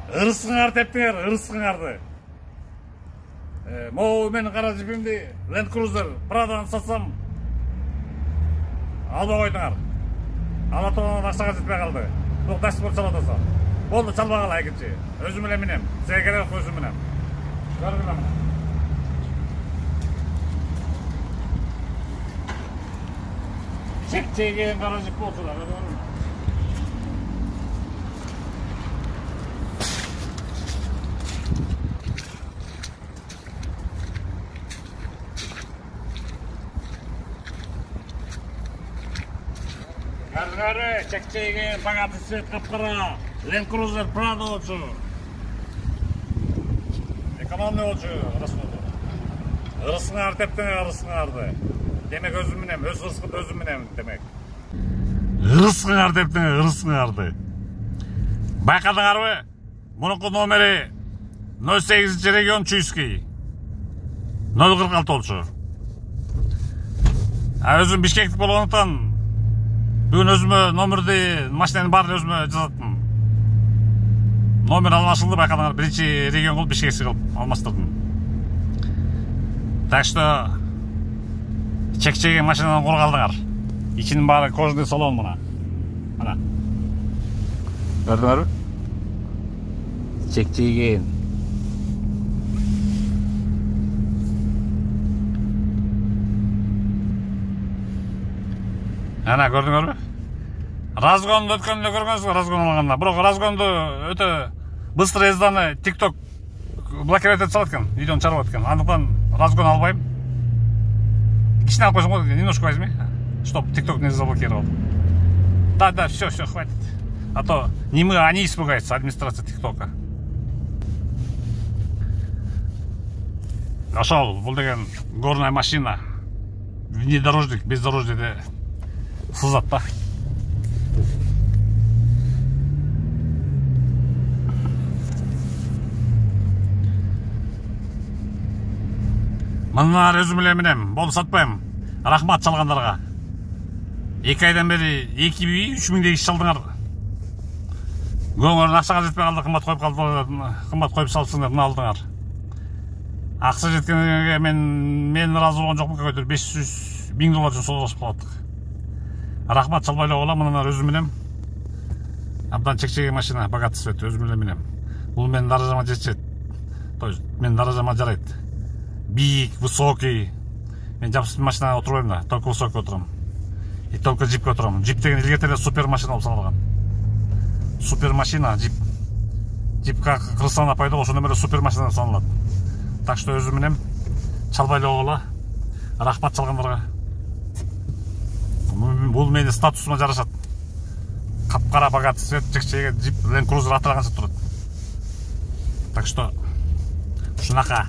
Ырысыңар тептиңер, ырысыңарды. Могу менин кара жипимди Land Cruiser Prada'ны сатсам албай койдуңар. Ала турган акчага жетпей калды. Бул дашборд чалатаса. Болду, чалбагыла экинчи. Өзүм менен минем. Сизге керек өзүм менен. Көргүлө. Чек-чеген кара жип болсу да, көрдүңөрбү? Көрдүңөрбү? Чек-чеген багаты свет капкара Land Cruiser Prado болчу. Экономный болчу, расходу. Ырысыңар тептиңер, ырысыңарды. Демек өзүм менен, өз ырыскымды өзүм менен демек. Ырысыңар тептиңер, ырысыңарды. Байкадыңарбы? Мунунку номери 08 регион Чуйский. 046 болчу. Өзүм Бишкектик болгондуктан бүгүн өзүмө номерди, машинанын баарын өзүмө жазаттым. Номер алмашылды, байкадыңар, биринчи регион кылып Бишкекти кылып алмаштырдым. Так что чек-чеген машинадан кур калдыңар. Ичинин баары кожаный салон мына. Мына. Көрдүңөрбү? Чек-чеген. Ана көрдүңөрбү? Разгонду өткөндө көргөнсүзбү, разгон алганда. Бирок разгонду өтө быстрый езданы TikTok блокировать этип салат экен, видеону чыгарып атат экен. Андыктан разгон албайм. Кичине алып койсоң, немножко возьми, чтоб TikTok не заблокировал. Да, все, хватит. А то не мы, они испугаются, администрация ТикТока. Ошол, бул деген горная машина. Внедорожник, бездорожникте сызат да. Мынар өзүм эле менем, болду сатпайм. Рахмат чалгандарга. 2 айдан бери 2-3 миңдей киши чалдыңар. Көңүлүн акчага жетпей калды, кымбат коюп салсыңдар, мына алдыңар. Акча жеткенге мен ыраазы болгон жокмун, көтөр 500 000 доллар үчүн соолашып калдык. Рахмат чалбайлап алам, мына өзүм менем. Абдан чек-чеген машина, богатый свет, өзүм эле менем. Бул менин даражама жетет. То есть менин даражама жарайт. Бийик, высокий. Мен жапсыз машинага отурбайм да, только высокий отурам. И только джипке отурам. Джип деген илгерте эле супер машина болуп саналган. Супер машина, джип. Джип как крысана пайда болуп, ошондой эле супер машина саналат. Так что өзүм менем чалбайлап алгыла. Рахмат чалгандарга. Бул менин статусума жарашат. Капкара богатый свет, чек-чеген джип Land Cruiser атырганча турат. Так что ушунака.